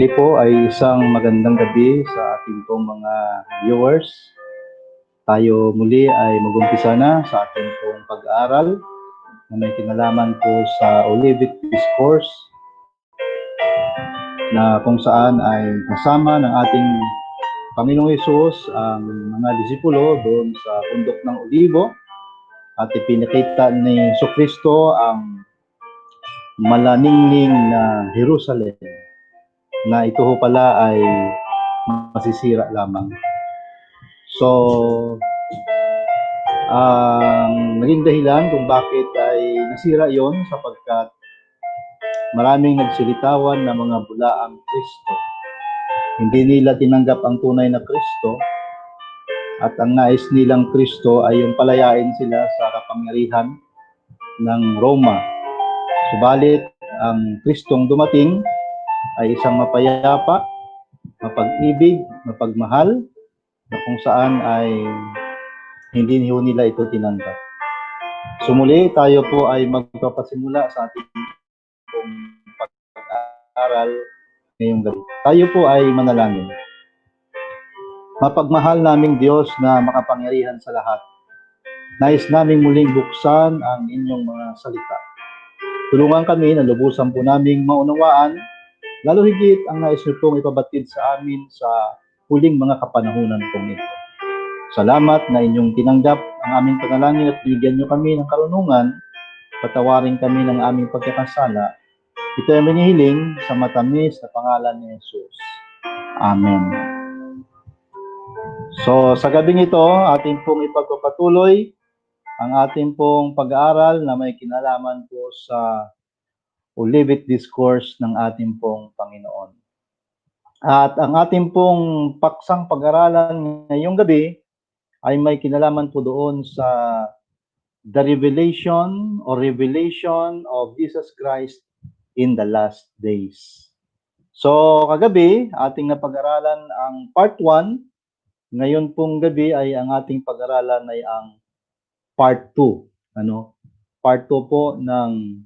Muli po ay isang magandang gabi sa ating pong mga viewers. Tayo muli ay mag-umpisa na sa ating pong pag-aaral na may kinalaman po sa Olivet Discourse na kung saan ay kasama ng ating Panginoong Hesus ang mga disipulo doon sa bundok ng Olivo at ipinakita ni Jesucristo ang malaningning na Jerusalem na ito ho pala ay masisira lamang. So, ang naging dahilan kung bakit ay nasira yon sapagkat maraming nagsilitawan na mga bulaang Kristo. Hindi nila tinanggap ang tunay na Kristo at ang nais nilang Kristo ay yung palayain sila sa kapangyarihan ng Roma. Subalit, ang Kristong dumating ay isang mapayapa, mapag-ibig, mapagmahal, na kung saan ay hindi nila ito tinanggap. Sumuli, tayo po ay magpapasimula sa ating pag-aaral ngayong gabi. Tayo po ay manalangin. Mapagmahal naming Diyos na makapangyarihan sa lahat, nais naming muling buksan ang inyong mga salita. Tulungan kami na lubusan po naming maunawaan, lalo higit ang nais nyo pong ipabatid sa amin sa huling mga kapanahunan pong ito. Salamat na inyong tinanggap ang aming panalangin at bigyan nyo kami ng karunungan, patawarin kami ng aming pagkakasala. Ito ay minihiling sa matamis na pangalan ni Jesus. Amen. So, sa gabing ito, ating pong ipagpapatuloy ang ating pong pag-aaral na may kinalaman po sa Olivet Discourse ng ating pong Panginoon. At ang ating pong paksang pag-aralan ngayong gabi ay may kinalaman po doon sa the revelation of Jesus Christ in the last days. So, kagabi, ating napag-aralan ang part 1. Ngayon pong gabi ay ang ating pag-aralan ay ang part 2. Part 2 po ng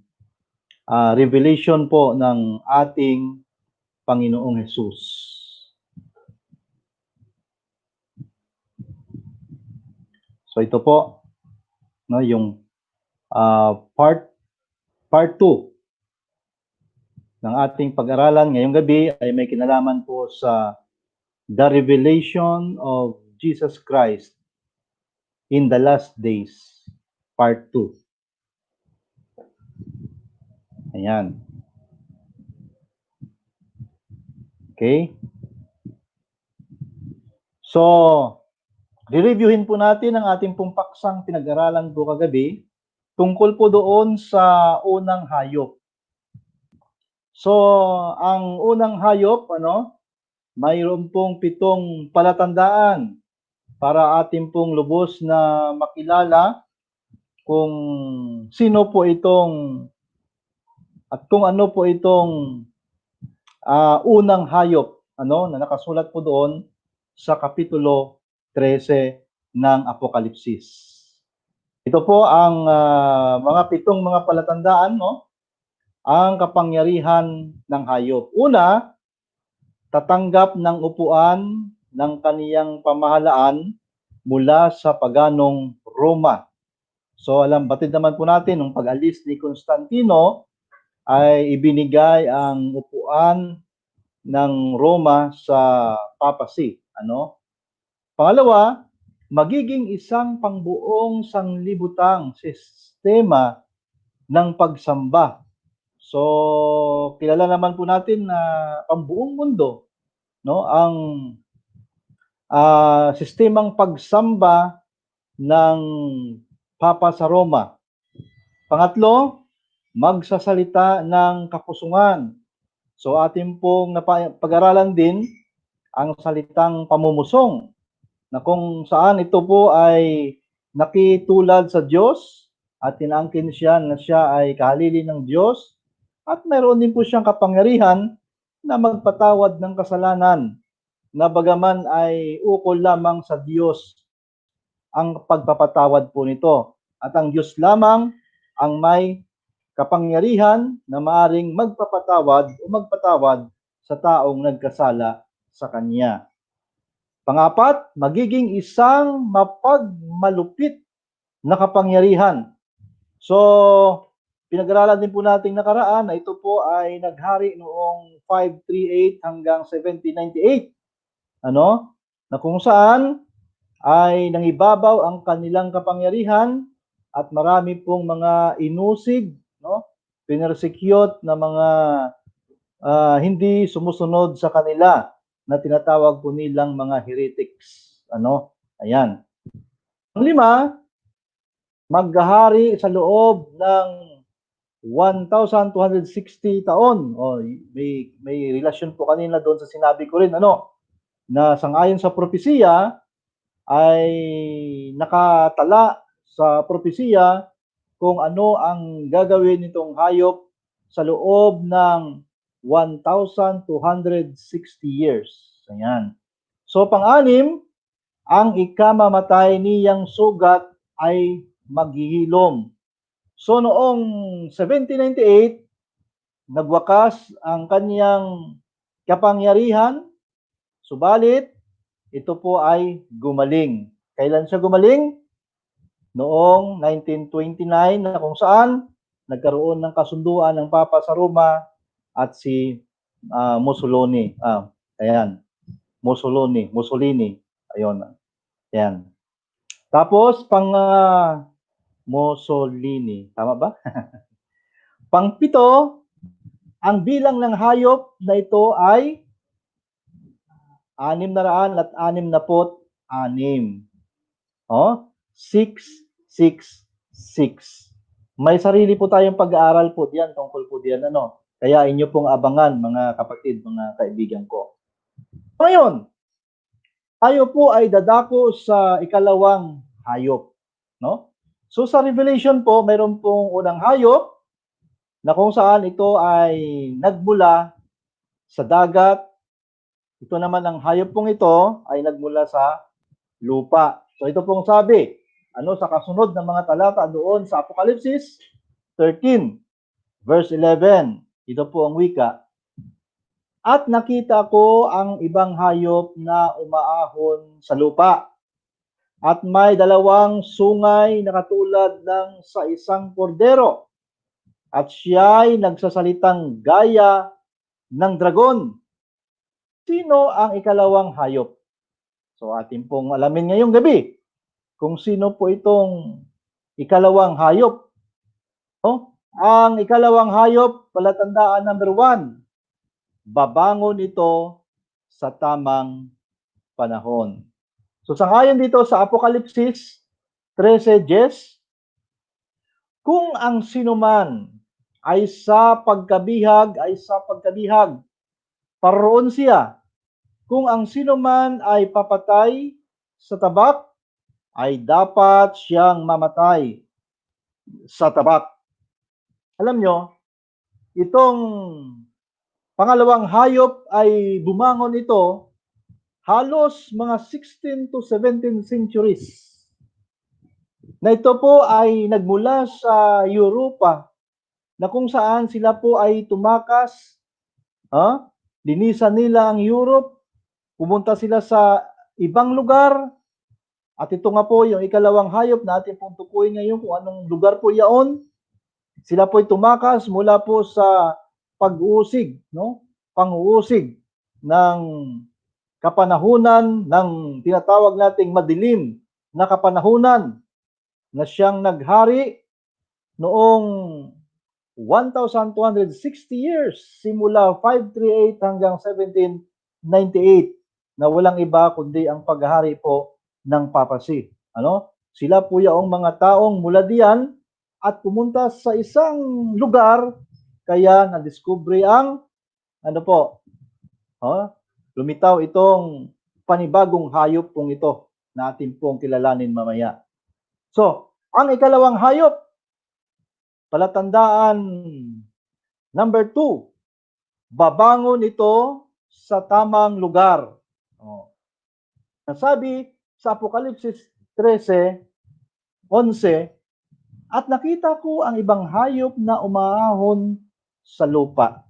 revelation po ng ating Panginoong Hesus. So, ito po, yung part 2 ng ating pag-aralan ngayong gabi ay may kinalaman po sa the revelation of Jesus Christ in the last days, part 2. Ayan. Okay? So, re-reviewin po natin ang ating pong paksang pinag-aralan po kagabi tungkol po doon sa unang hayop. So, ang unang hayop, mayroon pong 7 palatandaan para ating pong lubos na makilala kung sino po itong at kung ano po itong unang hayop na nakasulat po doon sa Kapitulo 13 ng Apokalipsis. Ito po ang mga 7 mga palatandaan, ang kapangyarihan ng hayop. Una, tatanggap ng upuan ng kaniyang pamahalaan mula sa paganong Roma. So batid naman po natin, nung pag-alis ni Constantino, ay ibinigay ang upuan ng Roma sa papacy. Pangalawa, magiging isang pangbuong sanglibutang sistema ng pagsamba. So, kilala naman po natin na pambuong mundo, ang sistemang pagsamba ng Papa sa Roma. Pangatlo, magsasalita ng kapusungan. So, atin pong pag-aralan din ang salitang pamumusong, na kung saan ito po ay nakitulad sa Diyos at tinangkin siya na siya ay kahalili ng Diyos at mayroon din po siyang kapangyarihan na magpatawad ng kasalanan na bagaman ay ukol lamang sa Diyos ang pagpapatawad po nito. At ang Diyos lamang ang may kapangyarihan na maaring magpapatawad o magpatawad sa taong nagkasala sa kanya. Pangapat, magiging isang mapagmalupit na kapangyarihan. So, pinag-aralan din po nating nakaraan na ito po ay naghari noong 538 hanggang 1798. Ano? Na kung saan ay nangibabaw ang kanilang kapangyarihan at marami pong mga inusig, no? Pinersecute na mga hindi sumusunod sa kanila na tinatawag po nilang mga heretics. Ano? Ayan. Ang lima, maghahari sa loob ng 1,260 taon. O, may relasyon po kanina doon sa sinabi ko rin, ano, na sangayon sa propesiya ay nakatala sa propesiya kung ano ang gagawin nitong hayop sa loob ng 1,260 years. Ayan. So, pang-anim, ang ikamamatay niyang sugat ay maghihilom. So, noong 1798, nagwakas ang kanyang kapangyarihan, subalit ito po ay gumaling. Kailan siya gumaling? Noong 1929 na kung saan nagkaroon ng kasunduan ng Papa sa Roma at si Mussolini. Ayan. Mussolini. Ayun. Ayan. Tapos Mussolini. Tama ba? Pangpito, ang bilang ng hayop na ito ay 666. Oh, 666. May sarili po tayong pag-aaral po diyan, tungkol po diyan, ano. Kaya inyo pong abangan, mga kapatid, mga kaibigan ko. Ngayon, tayo po ay dadako sa ikalawang hayop, no? So sa Revelation po, mayroon pong unang hayop na kung saan ito ay nagmula sa dagat. Ito naman ang hayop pong ito ay nagmula sa lupa. So ito pong sabi, ano, sa kasunod ng mga talata doon sa Apokalipsis 13, verse 11. Ito po ang wika. At nakita ko ang ibang hayop na umaahon sa lupa. At may dalawang sungay na katulad ng sa isang kordero. At siya'y nagsasalitang gaya ng dragon. Sino ang ikalawang hayop? So atin pong alamin ngayong gabi kung sino po itong ikalawang hayop. No? Ang ikalawang hayop, palatandaan number 1, babangon ito sa tamang panahon. So sangayon dito sa Apokalipsis 13:10, kung ang sinuman ay sa pagkabihag, paroon siya. Kung ang sinuman ay papatay sa tabak, ay dapat siyang mamatay sa tabak. Alam nyo, itong pangalawang hayop ay bumangon ito halos mga 16 to 17 centuries. Na ito po ay nagmula sa Europa, na kung saan sila po ay tumakas, linisan nila ang Europe, pumunta sila sa ibang lugar, at ito nga po yung ikalawang hayop na ating pong tukuyin ngayon kung anong lugar po yaon. Sila po ay tumakas mula po sa pag-uusig, no? Pang-uusig ng kapanahunan ng tinatawag nating madilim na kapanahunan na siyang naghari noong 1,260 years, simula 538 hanggang 1798, na walang iba kundi ang paghahari po ng papacy. Ano? Sila po yung mga taong mula diyan at pumunta sa isang lugar, kaya na-discover ang ano po, lumitaw itong panibagong hayop pong ito na atin pong kilalanin mamaya. So, ang ikalawang hayop, palatandaan number 2, babangon ito sa tamang lugar. Nasabi sa Apokalipsis 13:11, at nakita ko ang ibang hayop na umaahon sa lupa.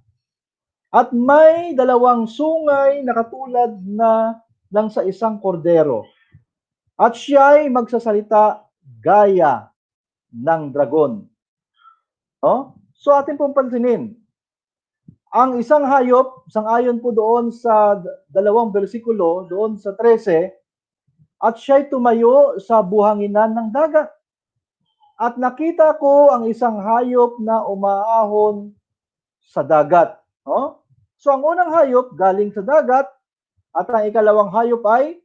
At may dalawang sungay na katulad na ng sa isang kordero. At siya'y magsasalita gaya ng dragon. No? So atin pong pansinin, ang isang hayop, sang-ayon po doon sa dalawang bersikulo, doon sa 13, at siya'y tumayo sa buhanginan ng dagat. At nakita ko ang isang hayop na umaahon sa dagat. No? So ang unang hayop galing sa dagat at ang ikalawang hayop ay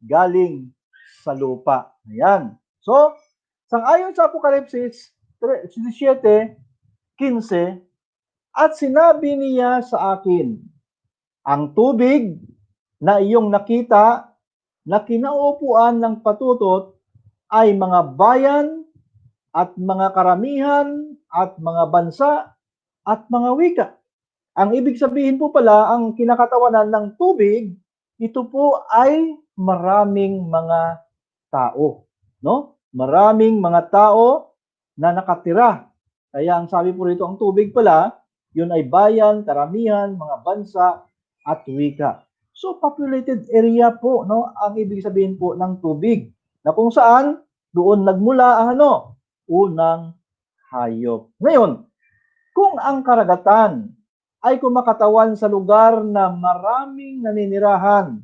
galing sa lupa. Ayan. So, sang-ayon sa Apokalipsis 17:15, at sinabi niya sa akin, ang tubig na iyong nakita na kinauupuan ng patutot ay mga bayan at mga karamihan at mga bansa at mga wika. Ang ibig sabihin po pala, ang kinakatawanan ng tubig, ito po ay maraming mga tao, no? Maraming mga tao na nakatira. Kaya ang sabi po rito, ang tubig pala, yun ay bayan, karamihan, mga bansa at wika. So populated area po, no? Ang ibig sabihin po ng tubig, na kung saan doon nagmula ang unang hayop. Ngayon, kung ang karagatan ay kumakatawan sa lugar na maraming naninirahan,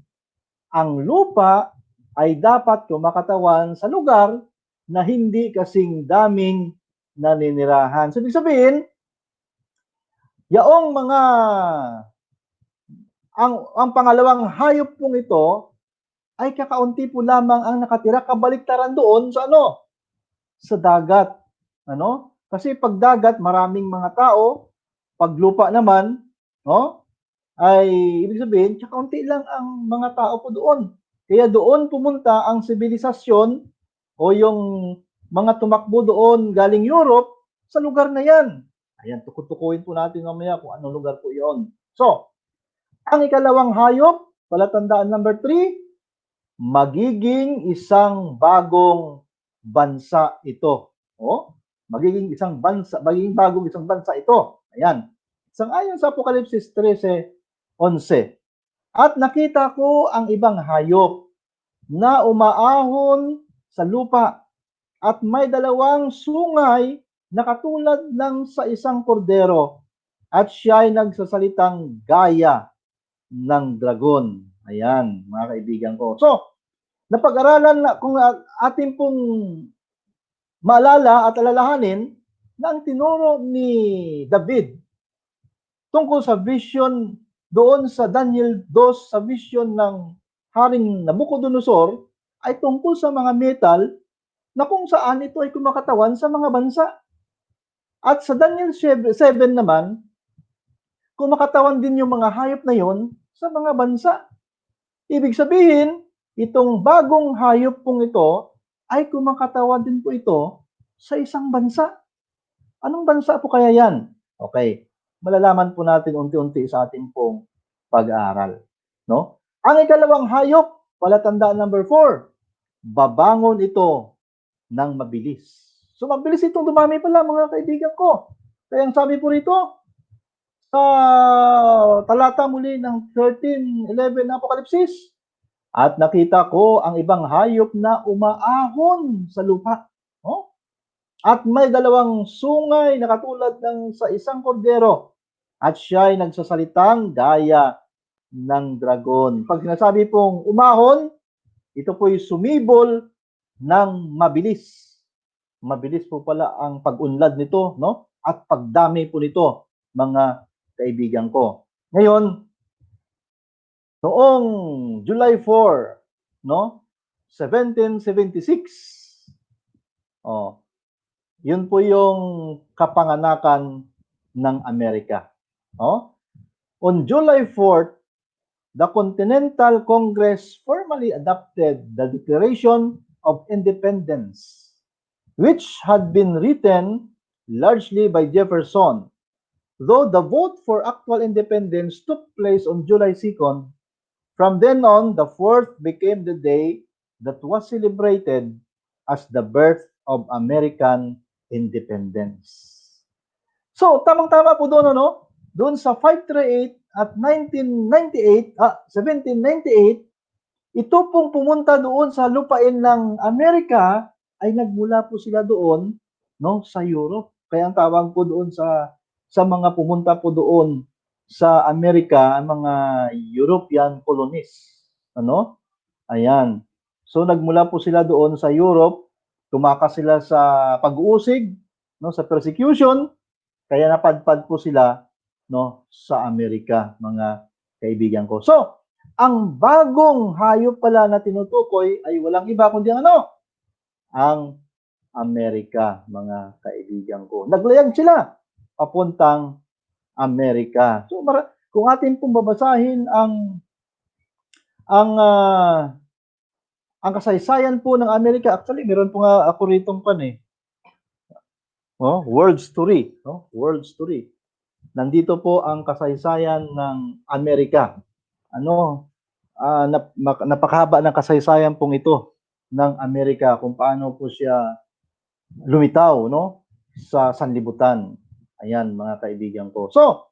ang lupa ay dapat kumakatawan sa lugar na hindi kasing daming naninirahan. So, ibig sabihin, yaong mga ang pangalawang hayop pong ito ay kakaunti po lamang ang nakatira, kabaliktaran doon sa sa dagat. Kasi pag dagat, maraming mga tao, pag lupa naman, no? Ay ibig sabihin, kakaunti lang ang mga tao po doon. Kaya doon pumunta ang sibilisasyon o yung mga tumakbo doon galing Europe sa lugar na yan. Ayan, tukutukuin po natin mamaya kung anong lugar po yon. So, ang ikalawang hayop, palatandaan number 3, magiging isang bagong bansa ito. Magiging bagong isang bansa ito. Ayan. Sang-ayon sa Apokalipsis 13:11. At nakita ko ang ibang hayop na umaahon sa lupa at may dalawang sungay na katulad ng sa isang kordero at siya ay nagsasalitang gaya ng dragon. Ayan, mga kaibigan ko. So, napag-aralan na kung atin pong maalala at alalahanin na ang tinuro ni David tungkol sa vision doon sa Daniel 2, sa vision ng Haring Nabucodonosor, ay tungkol sa mga metal na kung saan ito ay kumakatawan sa mga bansa. At sa Daniel 7 naman, kumakatawan din yung mga hayop na yon sa mga bansa. Ibig sabihin, itong bagong hayop pong ito ay kumakatawan din po ito sa isang bansa. Anong bansa po kaya yan? Okay, malalaman po natin unti-unti sa ating pong pag-aaral. No? Ang ikalawang hayop, palatandaan number 4, babangon ito ng mabilis. So mabilis itong dumami pala mga kaibigan ko. Kaya ang sabi po rito, sa talata muli ng 13:11 ng Apokalipsis, at nakita ko ang ibang hayop na umaahon sa lupa. No? At may dalawang sungay na katulad ng sa isang kordero. At siya ay nagsasalitang gaya ng dragon. Pag sinasabi pong umahon, ito po'y sumibol ng mabilis. Mabilis po pala ang pag-unlad nito, no? At pagdami po nito, mga kaibigan ko. Ngayon, noong July 4, no? 1776. Yun po yung kapanganakan ng Amerika. On July 4th, the Continental Congress formally adopted the Declaration of Independence, which had been written largely by Jefferson. Though the vote for actual independence took place on July 2nd, from then on, the 4th became the day that was celebrated as the birth of American independence. So, tamang-tama po doon, Doon sa 538 at 1798, ito pong pumunta doon sa lupain ng Amerika ay nagmula po sila doon, no, sa Europe. Kaya ang tawag po doon sa mga pumunta po doon sa Amerika, ang mga European colonies. Ano? Ayan. So nagmula po sila doon sa Europe, tumakas sila sa pag-uusig, no, sa persecution, kaya napadpad po sila, no, sa Amerika, mga kaibigan ko. So, ang bagong hayop pala na tinutukoy ay walang iba kundi ang Amerika, mga kaibigan ko. Naglayag sila papuntang Amerika. So, kung atin pong babasahin ang uh, ang kasaysayan po ng Amerika, actually meron po nga ako ritong world story, no? World story. Nandito po ang kasaysayan ng Amerika. Napakahaba ng kasaysayan pong ito ng Amerika, kung paano po siya lumitaw, no, sa sanlibutan. Ayan, mga kaibigan ko. So,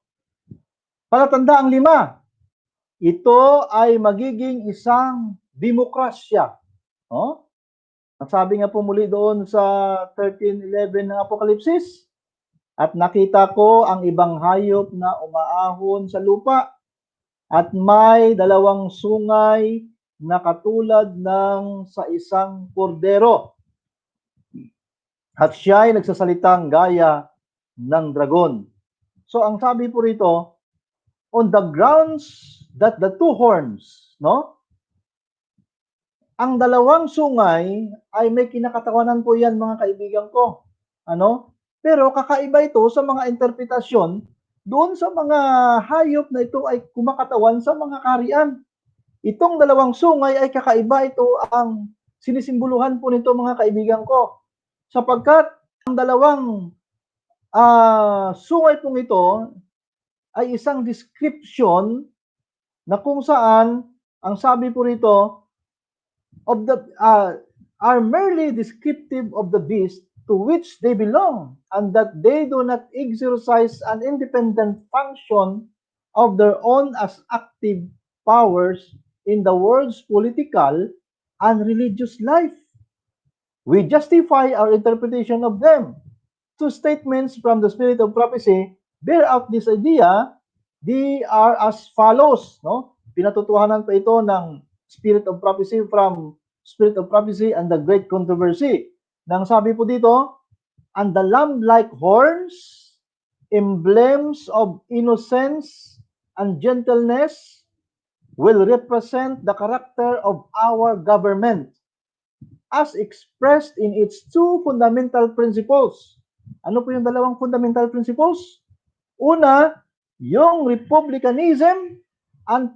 palatandaang 5, ito ay magiging isang demokrasya. No? Ang sabi nga po muli doon sa 13:11 ng Apokalipsis, at nakita ko ang ibang hayop na umaahon sa lupa, at may 2 sungay na katulad ng sa isang kordero. At siya ay nagsasalitang gaya ng dragon. So ang sabi po rito, on the grounds that the 2 horns, no? Ang 2 sungay ay may kinakatawanan po yan, mga kaibigan ko. Pero kakaiba ito sa mga interpretasyon doon sa mga hayop na ito ay kumakatawan sa mga kaharian. Itong 2 sungay ay kakaiba, ito ang sinisimboluhan po nito, mga kaibigan ko. Sapagkat ang 2 sungay pong ito ay isang description na kung saan ang sabi po rito are merely descriptive of the beast to which they belong, and that they do not exercise an independent function of their own as active powers in the world's political and religious life. We justify our interpretation of them. 2 statements from the Spirit of Prophecy bear out this idea. They are as follows, no? Pinatutuhanan pa ito ng Spirit of Prophecy from Spirit of Prophecy and the Great Controversy. Nang sabi po dito, and the lamb-like horns, emblems of innocence and gentleness, will represent the character of our government as expressed in its 2 fundamental principles. Ano po yung 2 fundamental principles? Una, yung republicanism and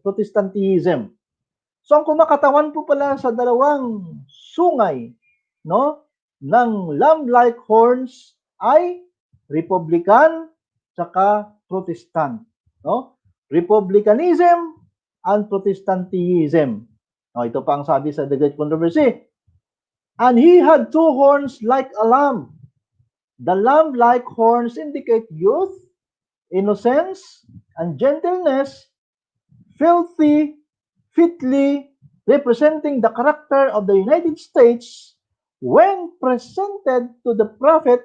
Protestantism. So ang kumakatawan po pala sa 2 sungay, no, ng lamb-like horns ay Republican saka Protestant, no? Republicanism and Protestantism. Ito pa ang sabi sa The Great Controversy. And he had 2 horns like a lamb. The lamb-like horns indicate youth, innocence, and gentleness, fitly representing the character of the United States when presented to the prophet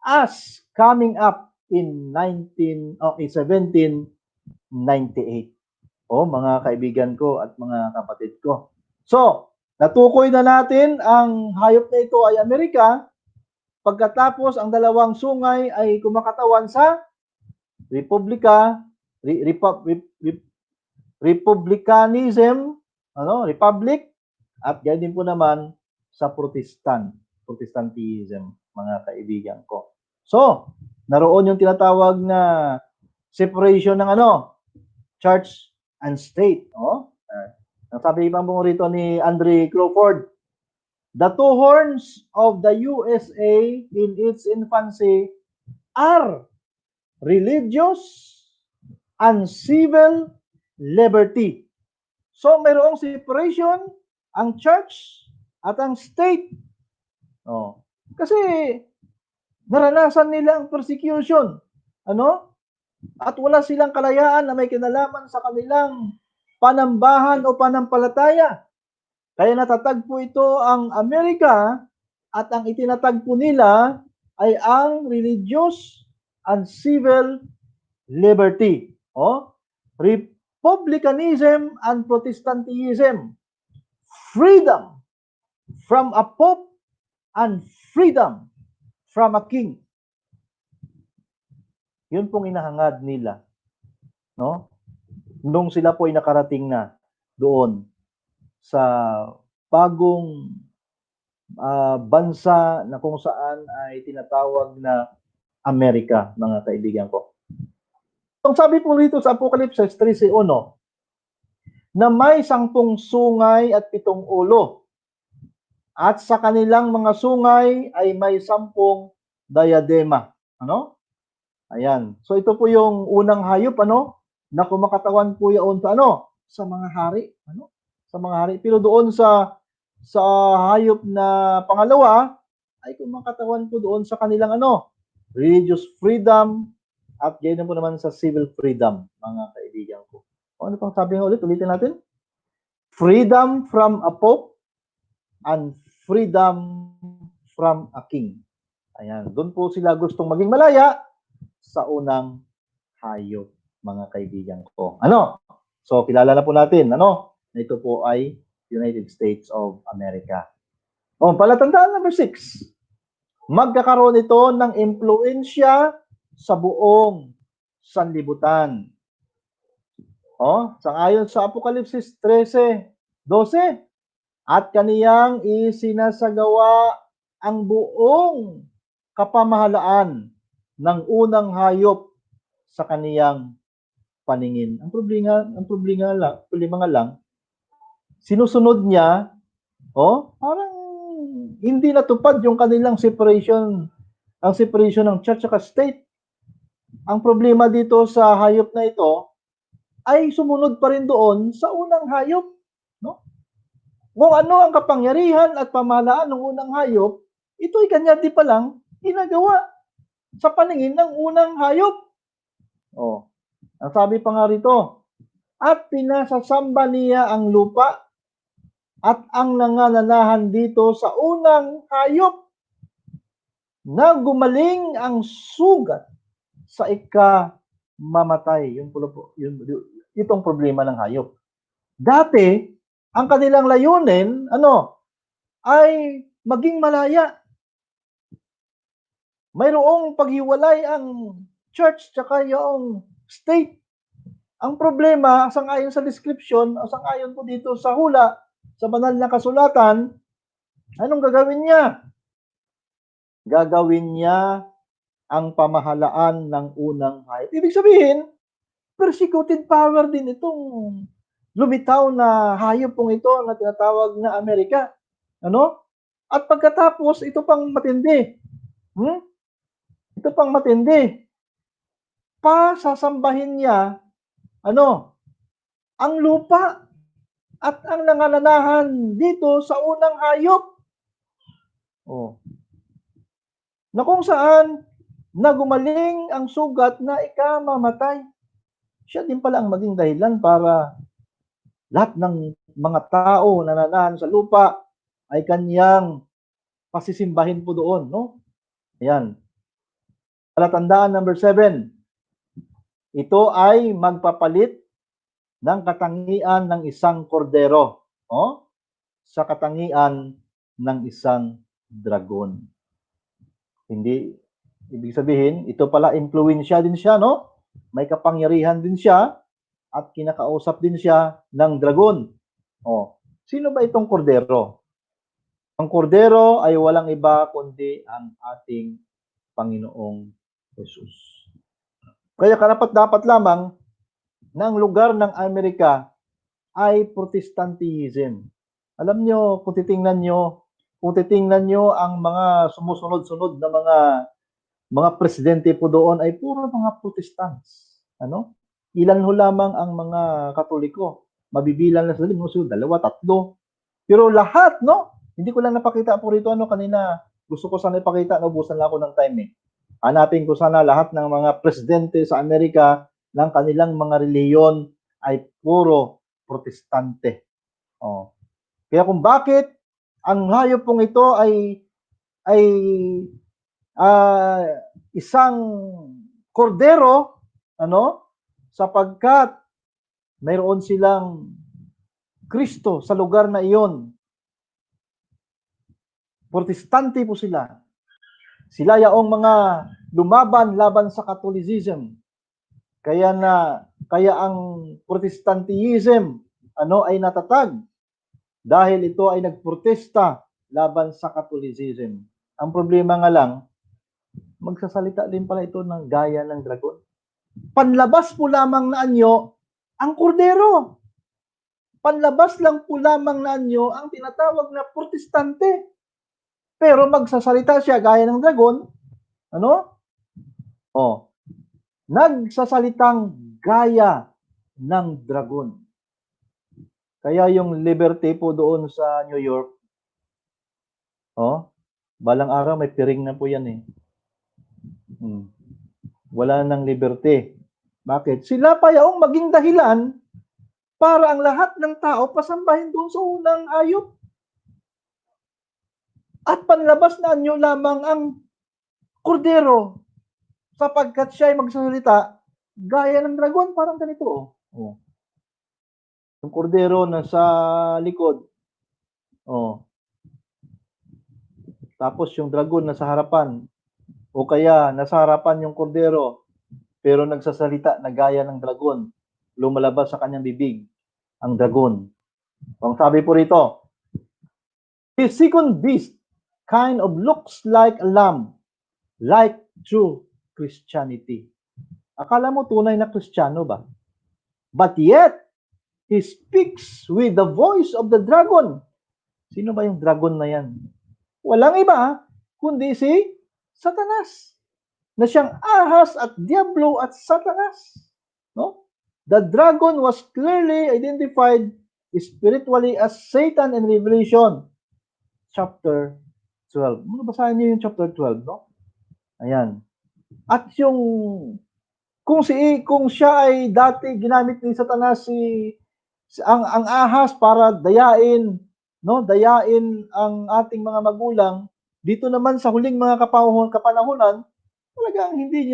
as coming up in 1798. Mga kaibigan ko at mga kapatid ko. So, natukoy na natin ang hayop na ito ay Amerika. Pagkatapos, ang 2 sungay ay kumakatawan sa Republicanism, Republic, at gaya din po naman sa Protestantism, mga kaibigan ko. So, naroon yung tinatawag na separation ng church and state. Ang sabi pa mo rito ni Andre Crawford, the 2 horns of the USA in its infancy are religious and civil liberty. So, mayroong separation ang church at ang state. Kasi naranasan nila ang persecution. At wala silang kalayaan na may kinalaman sa kanilang panambahan o panampalataya. Kaya natatagpo ito ang Amerika at ang itinatagpo nila ay ang religious and civil liberty. Republicanism and Protestantism. Freedom from a pope and freedom from a king. Yun pong inahangad nila, no? Nung sila po ay nakarating na doon sa bagong bansa na kung saan ay tinatawag na Amerika, mga kaibigan ko. Ang sabi po rito sa Apocalypse 13:1, na may 10 sungay at 7 ulo. At sa kanilang mga sungay ay may 10 diadema. Ano? Ayan. So ito po yung unang hayop, na kumakatawan po yaon sa sa mga hari, sa mga hari. Pero doon sa hayop na pangalawa ay kumakatawan po doon sa kanilang religious freedom at gayon po naman sa civil freedom, mga kaibigan ko. Ano pang sabi nga ulit? Ulitin natin. Freedom from a pope and freedom from a king. Ayan. Doon po sila gustong maging malaya sa unang hayop, mga kaibigan ko. So, kilala na po natin, na ito po ay United States of America. Palatandaan number 6. Magkakaroon ito ng impluensya sa buong sanlibutan. Sangayon sa Apokalipsis 13:12, at kaniyang isinasagawa ang buong kapamahalaan ng unang hayop sa kaniyang paningin. Ang problema nga lang, sinusunod niya, parang hindi natupad yung kanilang separation, ang separation ng church at state. Ang problema dito sa hayop na ito ay sumunod pa rin doon sa unang hayop, no? Kung ano ang kapangyarihan at pamahalaan ng unang hayop, ito'y kanya di pa lang ginagawa sa paningin ng unang hayop. Ang sabi pa nga rito, at pinasasamba niya ang lupa at ang nangananahan dito sa unang hayop na gumaling ang sugat sa ikamamatay. Itong problema ng hayop. Dati, ang kanilang layunin, ay maging malaya. Mayroong paghiwalay ang church tsaka yung state. Ang problema, sangayon sa description, o sangayon po dito sa hula, sa banal na kasulatan, anong gagawin niya? Gagawin niya ang pamahalaan ng unang hayop. Ibig sabihin, persecuted power din itong lumitaw na hayop pong ito na tinatawag na Amerika. At pagkatapos, ito pang matindi. Ito pang matindi. Sasambahin niya, ang lupa at ang nangananahan dito sa unang hayop. Na kung saan nagumaling ang sugat na ikamamatay. Siya din pala ang maging dahilan para lahat ng mga tao na nananahan sa lupa ay kanyang pasisimbahin po doon, Ayan. Palatandaan number 7. Ito ay magpapalit ng katangian ng isang kordero, sa katangian ng isang dragon. Hindi, ibig sabihin, ito pala impluwensya din siya, May kapangyarihan din siya at kinakausap din siya ng dragon. Sino ba itong kordero? Ang kordero ay walang iba kundi ang ating Panginoong Jesus. Kaya karapat-dapat lamang na ang lugar ng Amerika ay Protestantism. Alam nyo, kung titingnan nyo ang mga sumusunod-sunod na mga presidente po doon ay puro mga Protestants. Ilan ho lamang ang mga Katoliko. Mabibilang na sa dalawa, tatlo. Pero lahat, hindi ko lang napakita po rito kanina. Gusto ko sana ipakita, naubusan lang ako ng time Hanapin ko sana lahat ng mga presidente sa Amerika ng kanilang mga relihiyon ay puro protestante. Oh. Kaya kung bakit ang hayop pong ito ay uh, isang kordero, ano? Sapagkat mayroon silang Kristo sa lugar na iyon. Protestante po sila. Sila yaong mga laban sa Catholicism. Kaya ang Protestantism ay natatag dahil ito ay nagprotesta laban sa Catholicism. Ang problema nga lang, magsasalita din pala ito ng gaya ng dragon. Panlabas po lamang na anyo ang kordero. Panlabas lang po lamang na anyo ang tinatawag na protestante. Pero magsasalita siya gaya ng dragon, nagsasalitang gaya ng dragon. Kaya yung liberty po doon sa New York, balang araw may piring na po yan eh. Wala nang liberty. Bakit? Sila pa yaong maging dahilan para ang lahat ng tao pasambahin doon sa unang hayop. At panlabas na anyo lamang ang kordero sapagkat siya ay magsasalita gaya ng dragon, parang ganito. Yung kordero na sa likod. Tapos yung dragon na sa harapan. O kaya nasa harapan yung kordero pero nagsasalita na gaya ng dragon. Lumalabas sa kanyang bibig ang dragon. Ang sabi po rito, the second beast kind of looks like a lamb, like true Christianity. Akala mo tunay na Kristiyano ba? But yet, he speaks with the voice of the dragon. Sino ba yung dragon na yan? Walang iba, kundi si Satanas. Na siyang ahas at diablo at Satanas. No? The dragon was clearly identified spiritually as Satan in Revelation chapter 12. Basahin niyo yung chapter 12, no? Ayan. At yung kung siya ay dati ginamit ni Satanas ang ahas para dayain ang ating mga magulang, dito naman sa huling mga kapanahunan, talagang hindi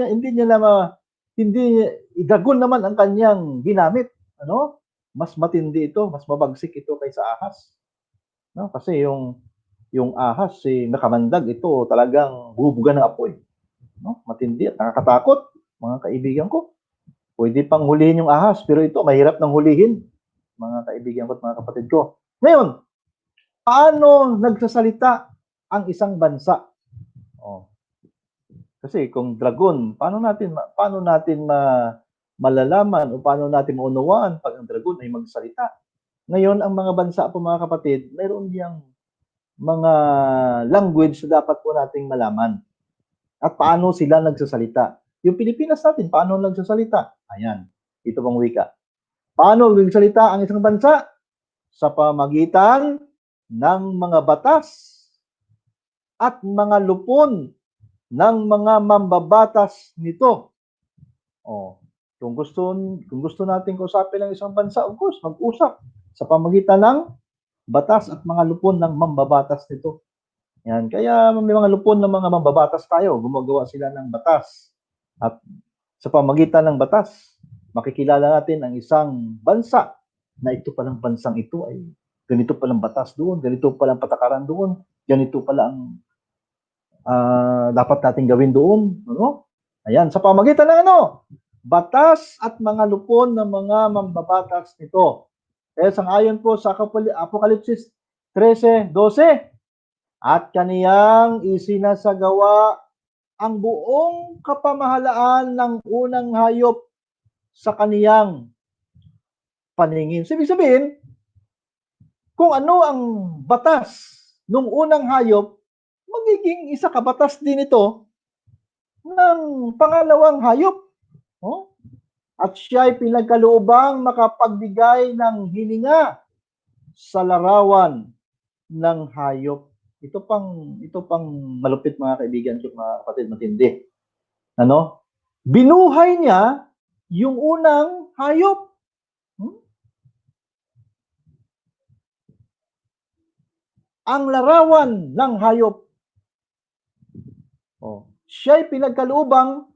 dragon naman ang kanyang ginamit, mas matindi ito, mas mabagsik ito kaysa ahas. No? Kasi yung ahas nakamandag, ito talagang bubuga ng apoy. No? Matindi at nakakatakot, mga kaibigan ko. Pwede pang hulihin yung ahas, pero ito mahirap nang hulihin, mga kaibigan ko at mga kapatid ko. Ngayon, paano nagsasalita ang isang bansa? Kasi kung dragon, paano natin malalaman o paano natin maunawaan pag ang dragon ay magsalita? Ngayon, ang mga bansa po mga kapatid, mayroon diyang mga language na dapat po nating malaman. At paano sila nagsasalita? Yung Pilipinas natin, paano nagsasalita? Ayan, ito pong wika. Paano nagsasalita ang isang bansa? Sa pamagitan ng mga batas at mga lupon ng mga mambabatas nito. Kung gusto natin kausapin ang isang bansa, of course, mag-usap sa pamagitan ng batas at mga lupon ng mambabatas nito. Yan. Kaya may mga lupon ng mga mambabatas tayo. Gumagawa sila ng batas. At sa pamagitan ng batas, makikilala natin ang isang bansa na ito palang bansang ito ay ganito palang batas doon, ganito palang patakaran doon, ganito pala ang dapat natin gawin doon. Ayan. Sa pamagitan ng batas at mga lupon ng mga mambabatas nito. Sangayon po sa Apokalipsis 13:12, at kaniyang isinasagawa ang buong kapamahalaan ng unang hayop sa kaniyang paningin. Ibig sabihin, kung ano ang batas ng unang hayop, magiging isa kabatas din ito ng pangalawang hayop. At siya ay pinagkaloobang makapagbigay ng hininga sa larawan ng hayop. Ito pang malupit mga kaibigan ko, mga kapatid, matindi. Ano? Binuhay niya yung unang hayop. Ang larawan ng hayop. Siya'y pinagkaloobang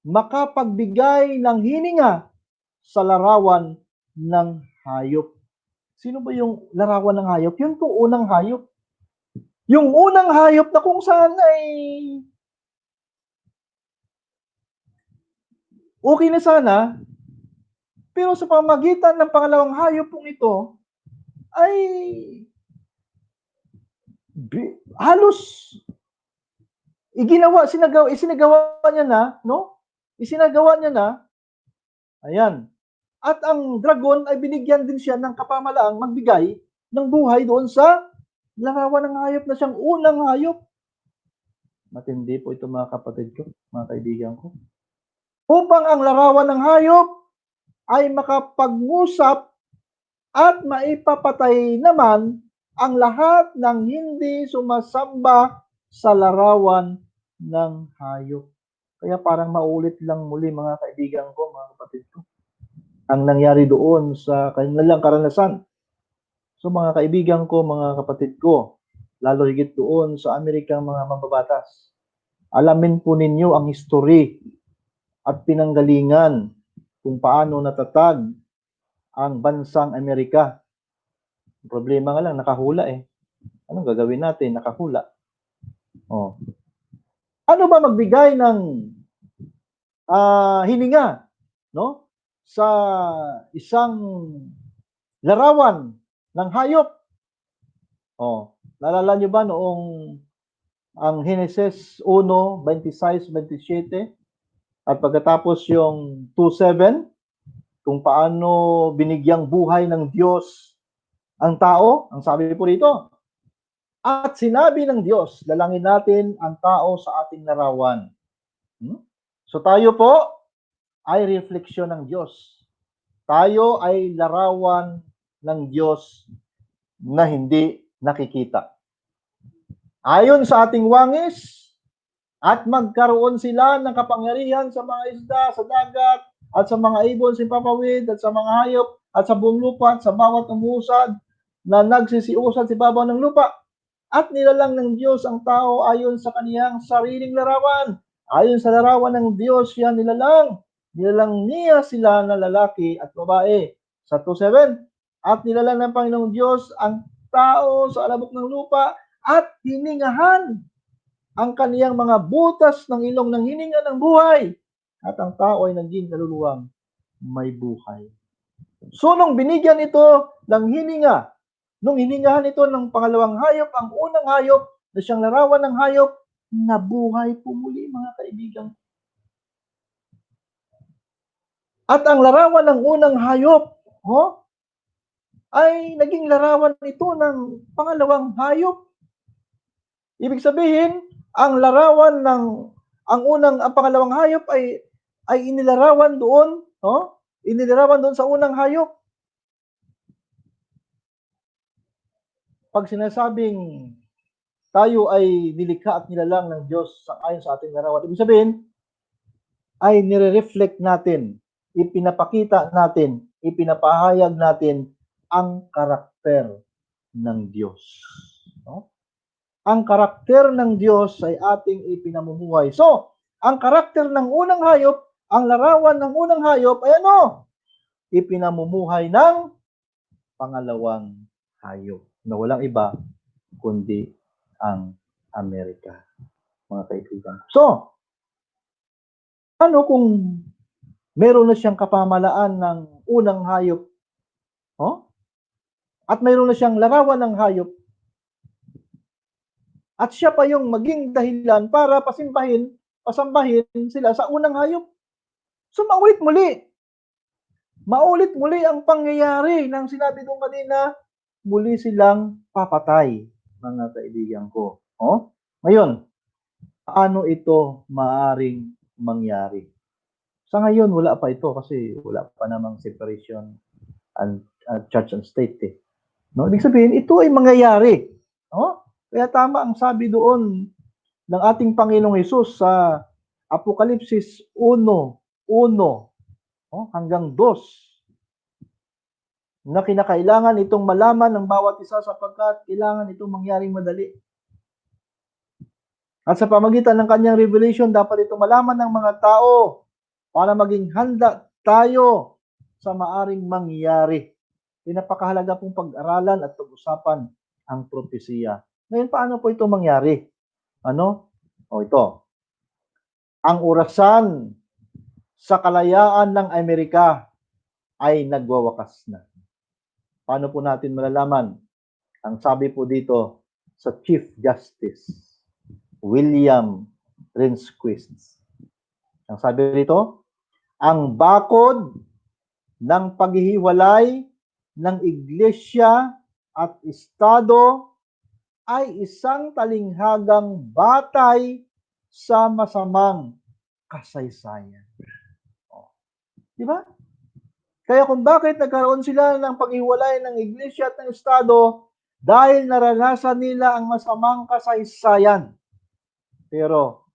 makapagbigay ng hininga sa larawan ng hayop. Sino ba yung larawan ng hayop? Yung unang hayop. Yung unang hayop na kung saan ay okay na sana, pero sa pamagitan ng pangalawang hayop pong ito, ay halos isinagawa niya na, no? Isinagawa niya na. Ayan. At ang dragon ay binigyan din siya ng kapamalaang magbigay ng buhay doon sa larawan ng hayop na siyang unang hayop. Matindi po ito mga kapatid ko, mga kaibigan ko. Upang ang larawan ng hayop ay makapag-usap at maipapatay naman ang lahat ng hindi sumasamba sa larawan ng hayop. Kaya parang maulit lang muli mga kaibigan ko, mga kapatid ko, ang nangyari doon sa kanilang karanasan. So mga kaibigan ko, mga kapatid ko, lalo higit doon sa Amerikang mga mambabatas, alamin po ninyo ang history at pinanggalingan kung paano natatag ang bansang Amerika. Problema nga lang, nakahula eh. Anong gagawin natin? Nakahula. Ano ba magbigay ng hininga, no? Sa isang larawan ng hayop. Naalala nyo ba noong ang Genesis 1:26-27 at pagkatapos yung 2:7 kung paano binigyang buhay ng Diyos ang tao? Ang sabi po rito, at sinabi ng Diyos, lalangin natin ang tao sa ating larawan. So tayo po ay refleksyon ng Diyos. Tayo ay larawan ng Diyos na hindi nakikita. Ayon sa ating wangis, at magkaroon sila ng kapangyarihan sa mga isda, sa dagat, at sa mga ibon sa papawid, at sa mga hayop, at sa buong lupa, at sa bawat umusad na nagsisiusad sa ibabaw ng lupa. At nilalang ng Diyos ang tao ayon sa kaniyang sariling larawan. Ayon sa larawan ng Diyos siya nilalang. Nilalang niya sila na lalaki at babae. Sa 2:7, at nilalang ng Panginoong Diyos ang tao sa alabok ng lupa at hiningahan ang kaniyang mga butas ng ilong ng hininga ng buhay. At ang tao ay naging kaluluwang may buhay. So nung binigyan ito ng hininga, nung hiningahan ito ng pangalawang hayop, ang unang hayop na siyang larawan ng hayop, nabuhay po muli mga kaibigan. At ang larawan ng unang hayop, ay naging larawan ito ng pangalawang hayop. Ibig sabihin, ang larawan ng ang pangalawang hayop ay inilarawan doon, inilarawan doon sa unang hayop. Pag sinasabing tayo ay nilikha at nilalang ng Diyos ayon sa ating larawan, ibig sabihin ay nire-reflect natin, ipinapakita natin, ipinapahayag natin ang karakter ng Diyos. Ang karakter ng Diyos ay ating ipinamumuhay. So, ang karakter ng unang hayop, ang larawan ng unang hayop ay ano? Ipinamumuhay ng pangalawang hayop na walang iba kundi ang Amerika, mga kaibigan. So, ano kung meron na siyang kapamalaan ng unang hayop? At meron na siyang larawan ng hayop? At siya pa yung maging dahilan para pasambahin sila sa unang hayop. So maulit muli ang pangyayari ng sinabi doon kanina, muli silang papatay, mga kaibigan ko. Ngayon, paano ito maaring mangyari? Sa ngayon, wala pa ito kasi wala pa namang separation and church and state. Ibig sabihin, ito ay mangyayari. Kaya tama ang sabi doon ng ating Panginoong Hesus sa Apokalipsis 1:1 hanggang 2 na kinakailangan itong malaman ng bawat isa sapagkat kailangan itong mangyaring madali. At sa pamagitan ng kanyang revelation, dapat itong malaman ng mga tao para maging handa tayo sa maaring mangyari. Pinapakahalaga pong pag-aralan at pag-usapan ang propesiya. Ngayon, paano po ito mangyari? Ito. Ang orasan sa kalayaan ng Amerika ay nagwawakas na. Paano po natin malalaman? Ang sabi po dito sa Chief Justice William Rehnquist. Ang sabi dito, ang bakod ng paghihiwalay ng iglesia at estado ay isang talinghagang batay sa masamang kasaysayan. Di ba? Kaya kung bakit nagkaroon sila ng paghiwalay ng iglesia at ng estado, dahil naranasan nila ang masamang kasaysayan. Pero,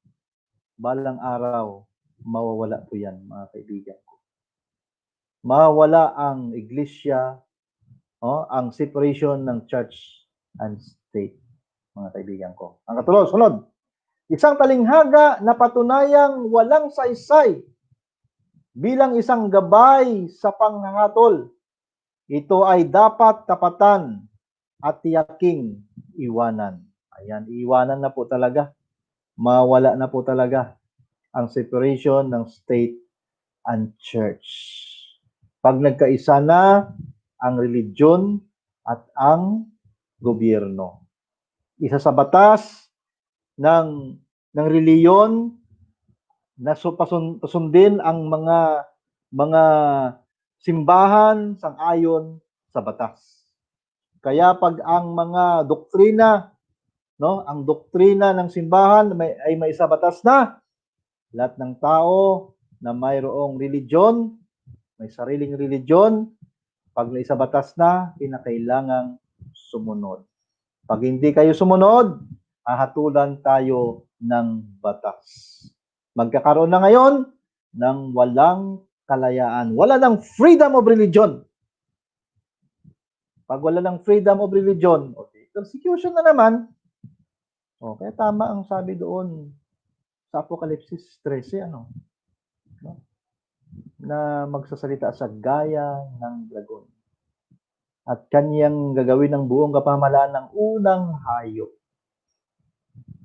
balang araw, mawawala po yan, mga kaibigan ko. Mawawala ang iglesia, ang separation ng church and state, mga kaibigan ko. Ang katulad, sunod. Isang talinghaga na patunayang walang saysay bilang isang gabay sa panghahatol. Ito ay dapat tapatan at tiyaking iwanan. Ayan, iwanan na po talaga. Mawala na po talaga ang separation ng state and church. Pag nagkaisa na ang religion at ang gobyerno. Isa sa batas ng reliyon na pasundin ang mga simbahan sang-ayon sa batas. Kaya pag ang mga doktrina, ang doktrina ng simbahan ay may isa batas na, lahat ng tao na mayroong religion, may sariling religion, pag may isa batas na, kinakailangang sumunod. Pag hindi kayo sumunod, hahatulan tayo ng batas. Magkakaroon na ngayon ng walang kalayaan. Wala ng freedom of religion. Pag wala ng freedom of religion, persecution na naman. Kaya tama ang sabi doon sa Apokalipsis 13, na magsasalita sa gaya ng dragon. At kanyang gagawin ng buong kapamahalaan ng unang hayop.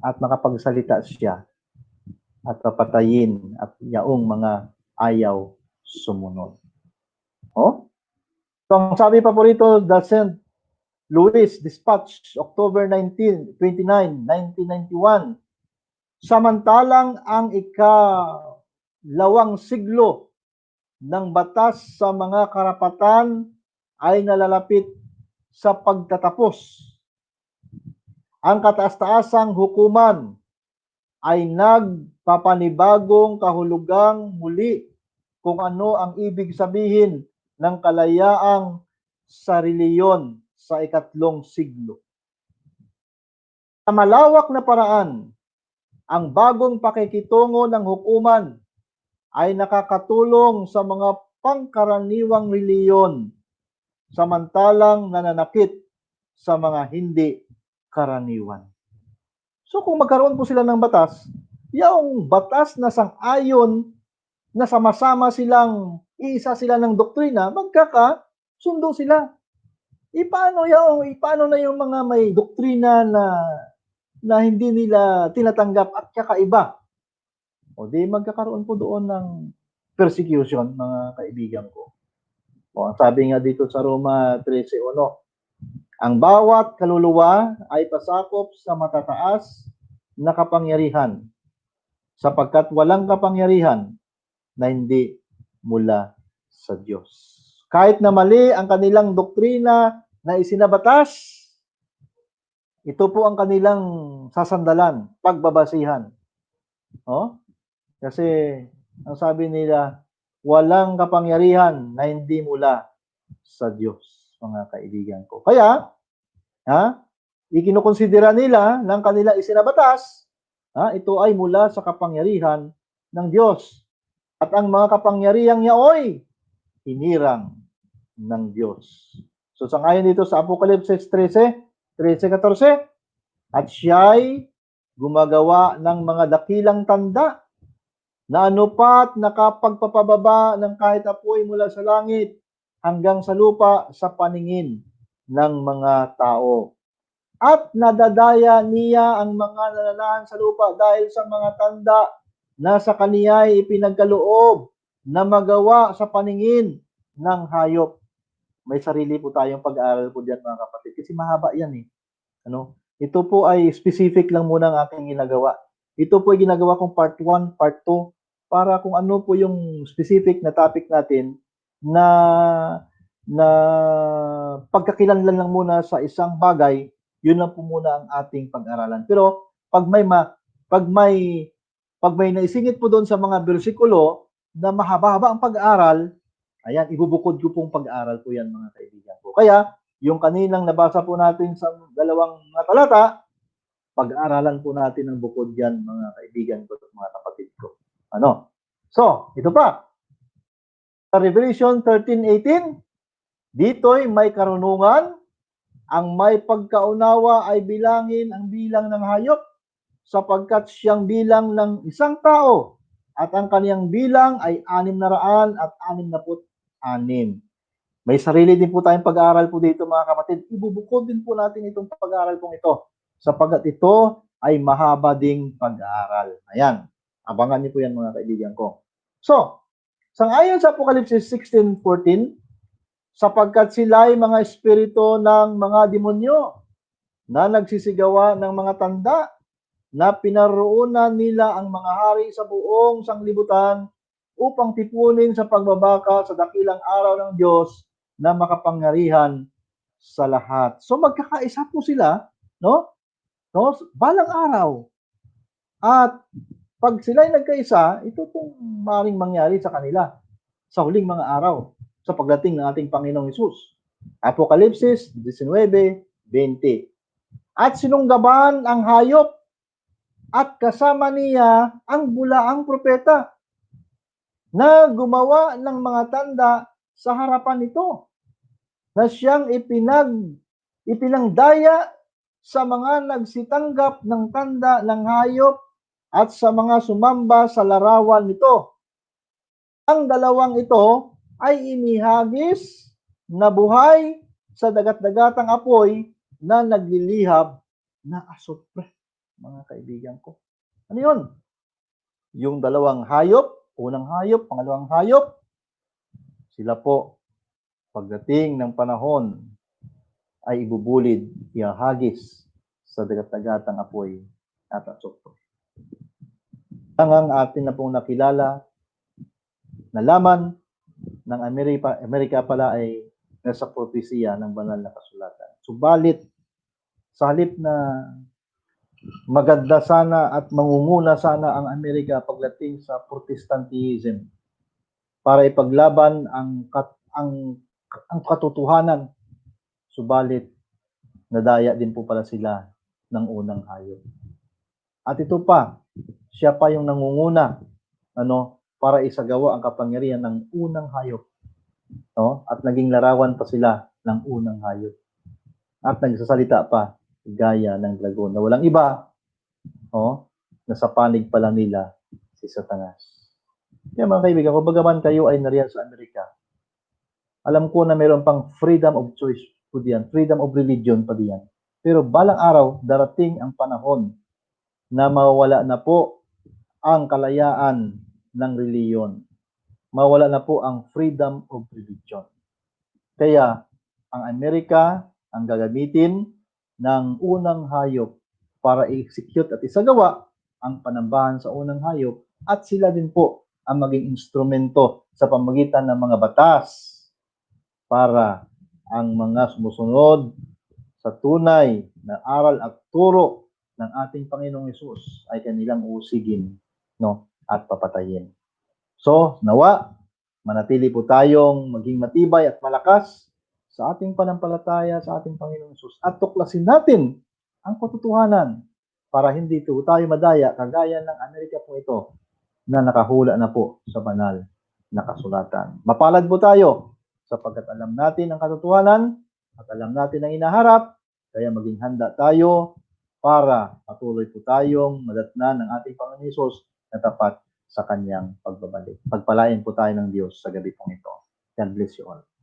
At makapagsalita siya at papatayin at yaong mga ayaw sumunod. So, ang sabi pa po rito, the St. Louis Dispatch, October 29, 1991, samantalang ang ikalawang siglo ng batas sa mga karapatan ay nalalapit sa pagtatapos. Ang kataas-taasang hukuman ay nagpapanibagong kahulugang muli kung ano ang ibig sabihin ng kalayaang sa reliyon sa ikatlong siglo. Sa malawak na paraan, ang bagong pakikitungo ng hukuman ay nakakatulong sa mga pangkaraniwang reliyon, samantalang nananakit sa mga hindi karaniwan. So kung magkaroon po sila ng batas, yung batas na sang-ayon na sama-sama silang iisa sila ng doktrina, magkakasundo sila. Paano na yung mga may doktrina na hindi nila tinatanggap at kakaiba? Di magkakaroon po doon ng persecution, mga kaibigan ko. Ang sabi nga dito sa Roma 13:1, ang bawat kaluluwa ay pasakop sa matataas na kapangyarihan, sapagkat walang kapangyarihan na hindi mula sa Diyos. Kahit na mali ang kanilang doktrina na isinabatas, ito po ang kanilang sasandalan, pagbabasihan. Kasi ang sabi nila, walang kapangyarihan na hindi mula sa Diyos, mga kaibigan ko. Kaya, ikinukonsidera nila ng kanilang isinabatas, ito ay mula sa kapangyarihan ng Diyos. At ang mga kapangyarihang yaoy, hinirang ng Diyos. So sangayon dito sa Apokalipsis 13:14, at siya'y gumagawa ng mga dakilang tanda na anupat nakapagpapababa ng kahit apoy mula sa langit hanggang sa lupa sa paningin ng mga tao. At nadadaya niya ang mga nananahan sa lupa dahil sa mga tanda na sa kaniya'y ipinagkaloob na magawa sa paningin ng hayop. May sarili po tayong pag-aaral po diyan mga kapatid kasi mahaba yan eh. Ito po ay specific lang muna ang aking ginagawa. Ito po ay ginagawa kong part 1, part 2 para kung ano po yung specific na topic natin na pagkakilanlan lang muna sa isang bagay, yun lang po muna ang ating pag-aralan. Pero pag may naisingit po doon sa mga bersikulo na mahaba-haba ang pag-aaral, ayan, ibubukod ko pong pag-aaral po yan mga kaibigan ko. Kaya, yung kaninang nabasa po natin sa dalawang mga talata, pag-aaralan po natin ang bukod yan mga kaibigan ko at mga kapatid ko. So, ito pa. Sa Revelation 13:18, dito'y may karunungan, ang may pagkaunawa ay bilangin ang bilang ng hayop, sapagkat siyang bilang ng isang tao, at ang kaniyang bilang ay 666. May sarili din po tayong pag-aaral po dito mga kapatid. Ibubukod din po natin itong pag-aaral pong ito, sapagkat ito ay mahaba ding pag-aaral. Ayan, abangan niyo po yan mga kaibigan ko. So, sangayon sa Apokalipsis 16:14, sapagkat sila ay mga espiritu ng mga demonyo na nagsisigawa ng mga tanda na pinaroonan nila ang mga hari sa buong sanglibutan upang tipunin sa pagbabaka sa dakilang araw ng Diyos na makapangyarihan sa lahat. So magkakaisa po sila, balang araw. At pag sila'y nagkaisa, ito pong maaaring mangyari sa kanila sa huling mga araw sa pagdating ng ating Panginoong Hesus. Apokalipsis 19:20. At sinunggaban ang hayop at kasama niya ang bulaang propeta na gumawa ng mga tanda sa harapan nito, na siyang ipinangdaya sa mga nagsitanggap ng tanda ng hayop at sa mga sumamba sa larawan nito. Ang dalawang ito ay inihagis na buhay sa dagat-dagatang apoy na naglilihab na asupre, mga kaibigan ko. Ano yun? Yung dalawang hayop, unang hayop, pangalawang hayop, sila po, pagdating ng panahon, ay ibubulid, ihahagis sa dagat-dagatang apoy at asupre. Ang atin na pong nakilala, nalaman ng Amerika pala ay nasa propesiya ng banal na kasulatan. Subalit, sa halip na maganda sana at mangunguna sana ang Amerika pagdating sa Protestantism para ipaglaban ang katotohanan, subalit nadaya din po pala sila ng unang hayop. At ito pa, siya pa yung nangunguna para isagawa ang kapangyarihan ng unang hayop. At naging larawan pa sila ng unang hayop. At nagsasalita pa gaya ng dragon na walang iba, nasa panig pa lang nila si Satanas. Kaya mga kaibigan, kung bagaman kayo ay nariyan sa Amerika, alam ko na mayroon pang freedom of choice po diyan, freedom of religion pa diyan. Pero balang araw, darating ang panahon na mawala na po ang kalayaan ng reliyon. Mawala na po ang freedom of religion. Kaya, ang Amerika ang gagamitin ng unang hayop para i-execute at isagawa ang panambahan sa unang hayop, at sila din po ang maging instrumento sa pamamagitan ng mga batas para ang mga sumusunod sa tunay na aral at turo ng ating Panginoong Hesus ay kanilang usigin at papatayin. So, nawa, manatili po tayong maging matibay at malakas sa ating panampalataya sa ating Panginoong Hesus at tuklasin natin ang katotohanan para hindi tayo madaya kagaya ng Amerika po ito na nakahula na po sa banal na kasulatan. Mapalad po tayo sapagkat alam natin ang katotohanan at alam natin ang inaharap, kaya maging handa tayo para patuloy po tayong madatnan ng ating Panginoon Hesus na tapat sa kanyang pagbabalik. Pagpalain po tayo ng Diyos sa gabi pong ito. God bless you all.